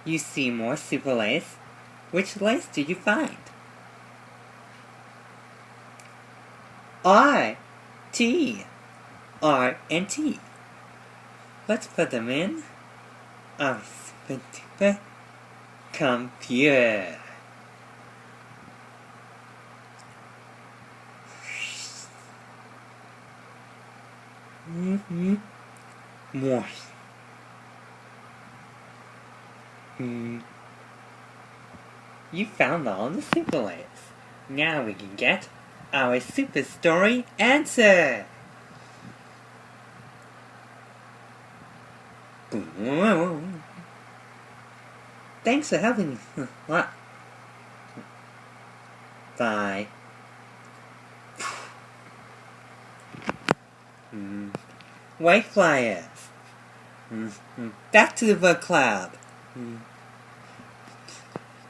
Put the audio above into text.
You see more super lace? Which lace did you find? R, T, R, and T. Let's put them in our super computer. More. You found all the super lace. Now we can get our super story answer. Thanks for helping me. What? Bye. White flyers. Back to the book club.